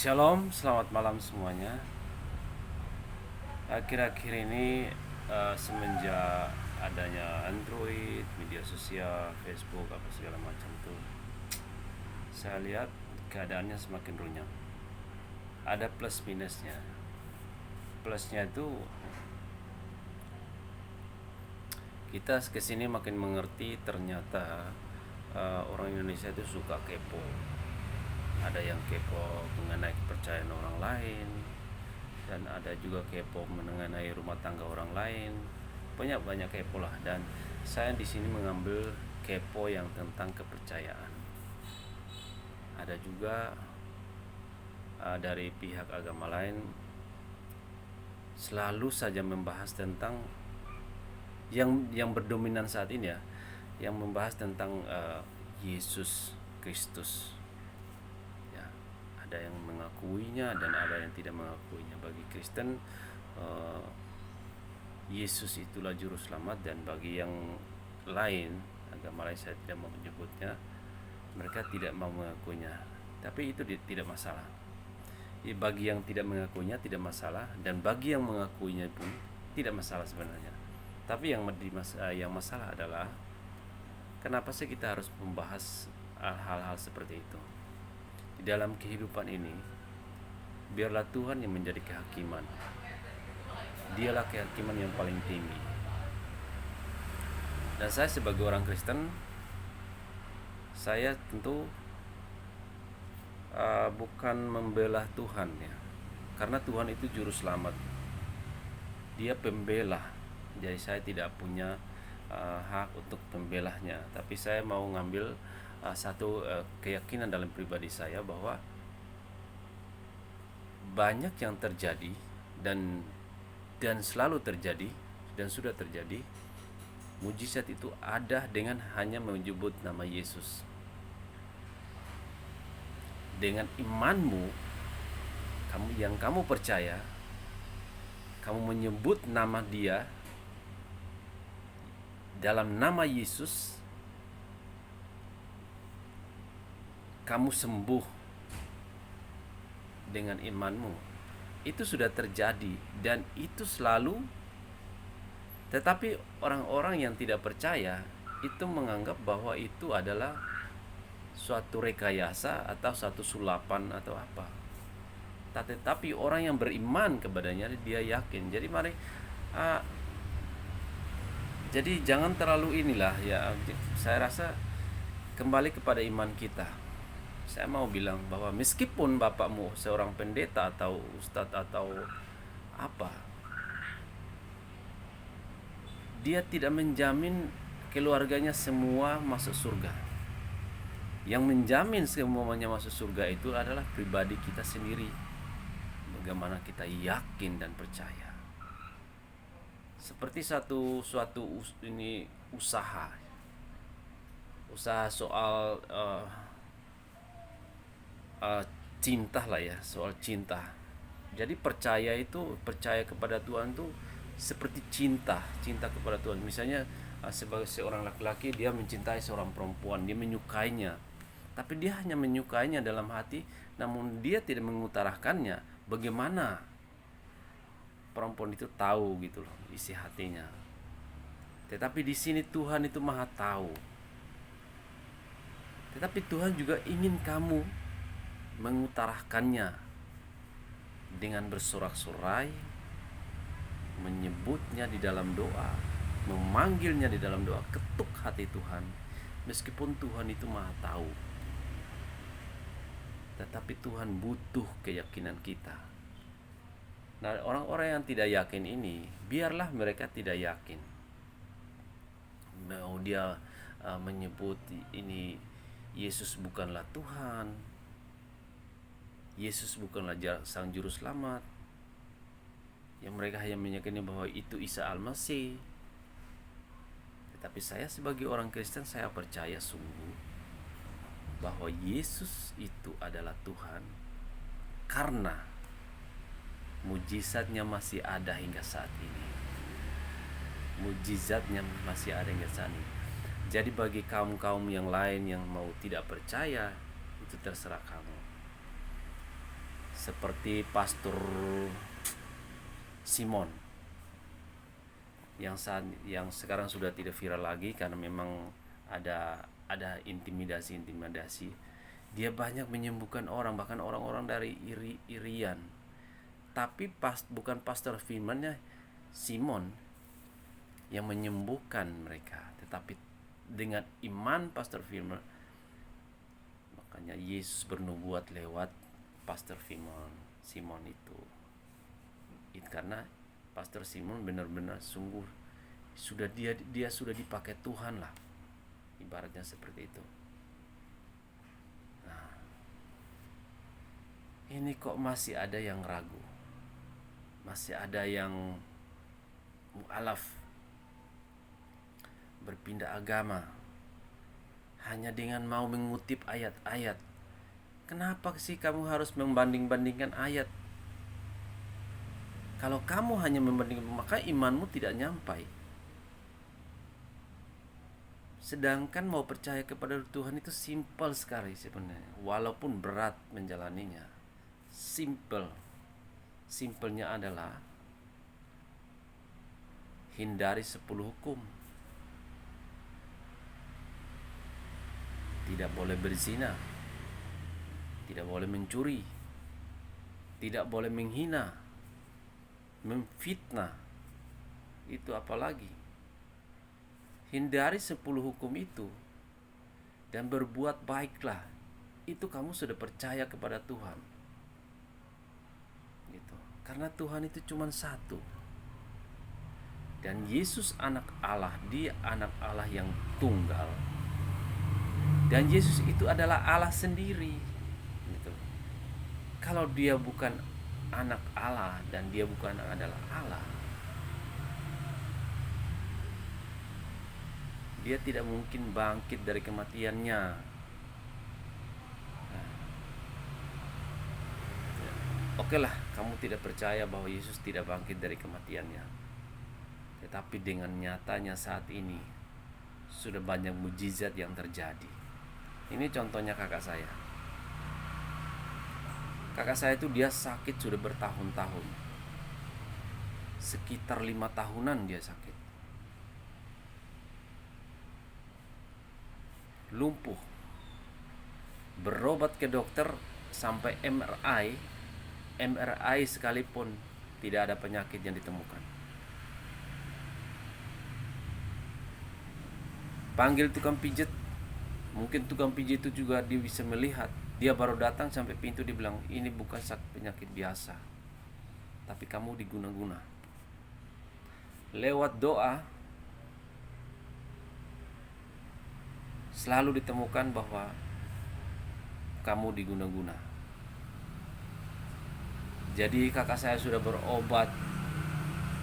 Shalom, selamat malam semuanya. Akhir-akhir ini semenjak adanya Android, media sosial, Facebook, apa segala macam tuh, saya lihat keadaannya semakin runyam. Ada plus minusnya. Plusnya itu kita kesini makin mengerti ternyata orang Indonesia itu suka kepo. Ada yang kepo mengenai kepercayaan orang lain, dan ada juga kepo mengenai rumah tangga orang lain. Banyak kepo lah, dan saya di sini mengambil kepo yang tentang kepercayaan. Ada juga dari pihak agama lain selalu saja membahas tentang yang berdominan saat ini ya, yang membahas tentang Yesus Kristus. Ya, ada yang mengakuinya dan ada yang tidak mengakuinya. Bagi Kristen, Yesus itulah juru selamat, dan bagi yang lain, agama lain saya tidak mau menyebutnya, mereka tidak mau mengakuinya. Tapi itu tidak masalah. Bagi yang tidak mengakuinya tidak masalah, dan bagi yang mengakuinya pun tidak masalah sebenarnya. Tapi yang masalah adalah kenapa sih kita harus membahas hal-hal seperti itu? Di dalam kehidupan ini, biarlah Tuhan yang menjadi kehakiman. Dialah kehakiman yang paling tinggi. Dan saya sebagai orang Kristen, saya tentu bukan membela Tuhan ya, karena Tuhan itu juru selamat, Dia pembela. Jadi saya tidak punya hak untuk pembelahnya, tapi saya mau ngambil satu keyakinan dalam pribadi saya bahwa banyak yang terjadi dan selalu terjadi dan sudah terjadi. Mujizat itu ada dengan hanya menyebut nama Yesus. Dengan imanmu, kamu percaya, kamu menyebut nama Dia, dalam nama Yesus, kamu sembuh dengan imanmu. Itu sudah terjadi dan itu selalu. Tetapi orang-orang yang tidak percaya itu menganggap bahwa itu adalah suatu rekayasa atau satu sulapan atau apa. Tetapi orang yang beriman kepadanya, dia yakin. Jadi jadi jangan terlalu inilah ya. Saya rasa kembali kepada iman kita. Saya mau bilang bahwa meskipun bapakmu seorang pendeta atau ustadz atau apa, dia tidak menjamin keluarganya semua masuk surga. Yang menjamin semuanya masuk surga itu adalah pribadi kita sendiri. Bagaimana kita yakin dan percaya. Seperti ini usaha soal cinta lah ya, soal cinta. Jadi percaya kepada Tuhan tuh seperti cinta kepada Tuhan. Misalnya sebagai seorang laki-laki, dia mencintai seorang perempuan, dia menyukainya, tapi dia hanya menyukainya dalam hati, namun dia tidak mengutarakannya. Bagaimana perempuan itu tahu gitu loh isi hatinya? Tetapi di sini Tuhan itu maha tahu. Tetapi Tuhan juga ingin kamu mengutarakannya dengan bersorak-sorai, menyebutnya di dalam doa, memanggilnya di dalam doa, ketuk hati Tuhan. Meskipun Tuhan itu maha tahu, tetapi Tuhan butuh keyakinan kita. Nah, orang-orang yang tidak yakin ini, biarlah mereka tidak yakin. Mau dia menyebut ini Yesus bukanlah Tuhan, Yesus bukanlah sang juru selamat, yang mereka hanya meyakini bahwa itu Isa Al-Masih. Tetapi saya sebagai orang Kristen, saya percaya sungguh bahwa Yesus itu adalah Tuhan, karena mujizatnya masih ada hingga saat ini. Mujizatnya masih ada hingga saat ini. Jadi bagi kaum-kaum yang lain yang mau tidak percaya, itu terserah kamu. seperti Pastor Simon yang sekarang sudah tidak viral lagi karena memang ada intimidasi. Dia banyak menyembuhkan orang, bahkan orang-orang dari irian. Tapi bukan Pastor Simon yang menyembuhkan mereka, tetapi dengan iman Pastor Simon, makanya Yesus bernubuat lewat Pastor Simon itu karena Pastor Simon benar-benar sungguh sudah dia sudah dipakai Tuhan lah, ibaratnya seperti itu. Nah, ini kok masih ada yang ragu, masih ada yang mualaf, berpindah agama hanya dengan mau mengutip ayat-ayat. Kenapa sih kamu harus membanding-bandingkan ayat? Kalau kamu hanya membandingkan, maka imanmu tidak nyampai. Sedangkan mau percaya kepada Tuhan itu simpel sekali sebenarnya, walaupun berat menjalaninya. Simpelnya adalah hindari 10 hukum. Tidak boleh berzina, tidak boleh mencuri, tidak boleh menghina, memfitnah. Itu apalagi? Hindari 10 hukum itu dan berbuat baiklah. Itu kamu sudah percaya kepada Tuhan. Gitu. Karena Tuhan itu cuma satu. Dan Yesus anak Allah, Dia anak Allah yang tunggal. Dan Yesus itu adalah Allah sendiri. Gitu. Kalau Dia bukan anak Allah dan Dia bukan adalah Allah, Dia tidak mungkin bangkit dari kematiannya. Oke lah, kamu tidak percaya bahwa Yesus tidak bangkit dari kematiannya. Tetapi dengan nyatanya saat ini sudah banyak mujizat yang terjadi. Ini contohnya kakak saya. Kakak saya itu dia sakit sudah bertahun-tahun. Sekitar 5 tahunan dia sakit. Lumpuh. Berobat ke dokter sampai MRI sekalipun tidak ada penyakit yang ditemukan. Panggil tukang pijat, mungkin tukang pijat itu juga dia bisa melihat. Dia baru datang sampai pintu, dia bilang ini bukan penyakit biasa, tapi kamu diguna-guna. Lewat doa selalu ditemukan bahwa kamu diguna-guna. Jadi kakak saya sudah berobat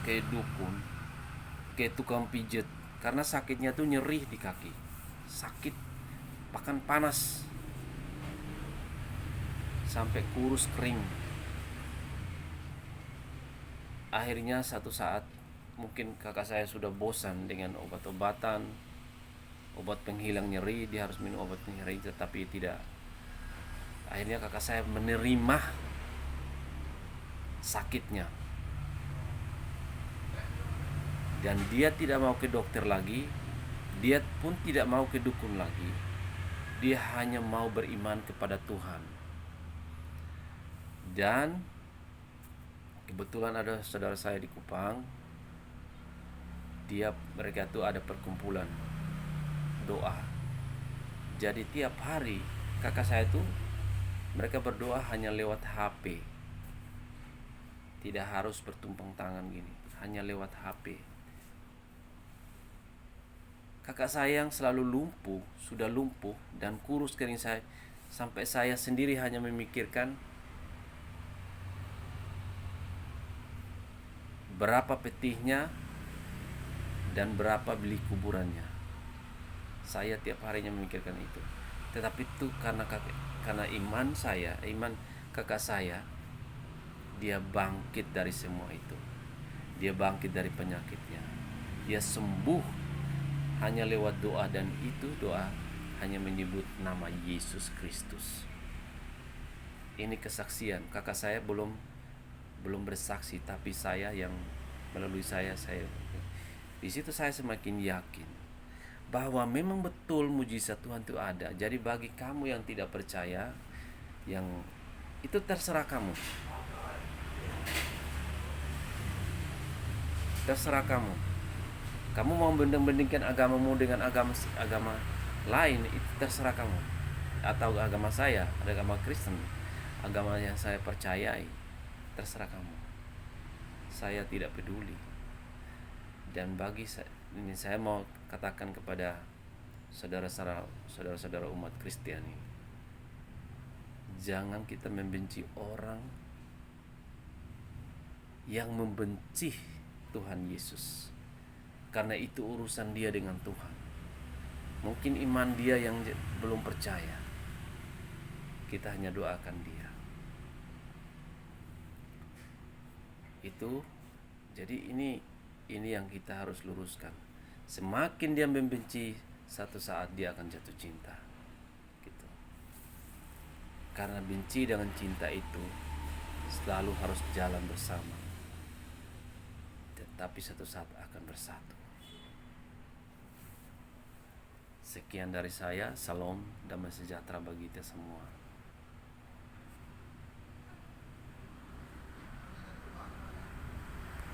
ke dukun, ke tukang pijat, karena sakitnya tuh nyeri di kaki, sakit bahkan panas sampai kurus kering. Akhirnya satu saat mungkin kakak saya sudah bosan dengan obat-obatan, obat penghilang nyeri, dia harus minum obat nyeri, tetapi tidak. Akhirnya kakak saya menerima sakitnya dan dia tidak mau ke dokter lagi, dia pun tidak mau ke dukun lagi. Dia hanya mau beriman kepada Tuhan. Dan kebetulan ada saudara saya di Kupang, mereka tuh ada perkumpulan doa. Jadi tiap hari kakak saya tuh mereka berdoa hanya lewat HP. Tidak harus bertumpang tangan gini, hanya lewat HP. Kakak saya yang selalu sudah lumpuh dan kurus kering sampai saya sendiri hanya memikirkan berapa petihnya dan berapa beli kuburannya. Saya tiap harinya memikirkan itu. Tetapi itu karena iman kakak saya, dia bangkit dari semua itu. Dia bangkit dari penyakitnya. Dia sembuh hanya lewat doa, dan itu doa hanya menyebut nama Yesus Kristus. Ini kesaksian, kakak saya belum belum bersaksi, tapi saya yang melalui saya di situ saya semakin yakin bahwa memang betul mujizat Tuhan itu ada. Jadi bagi kamu yang tidak percaya, yang itu terserah kamu, terserah kamu. Kamu mau banding-bandingkan agamamu dengan agama agama lain, itu terserah kamu. Atau agama saya, agama Kristen, agama yang saya percayai, terserah kamu. Saya tidak peduli. Dan bagi ini saya mau katakan kepada saudara-saudara umat Kristiani, jangan kita membenci orang yang membenci Tuhan Yesus, karena itu urusan dia dengan Tuhan. Mungkin iman dia yang belum percaya. Kita hanya doakan dia. Itu jadi ini yang kita harus luruskan. Semakin dia membenci, satu saat dia akan jatuh cinta. Gitu. Karena benci dengan cinta itu selalu harus jalan bersama. Tetapi satu saat akan bersatu. Sekian dari saya, salam damai sejahtera bagi kita semua.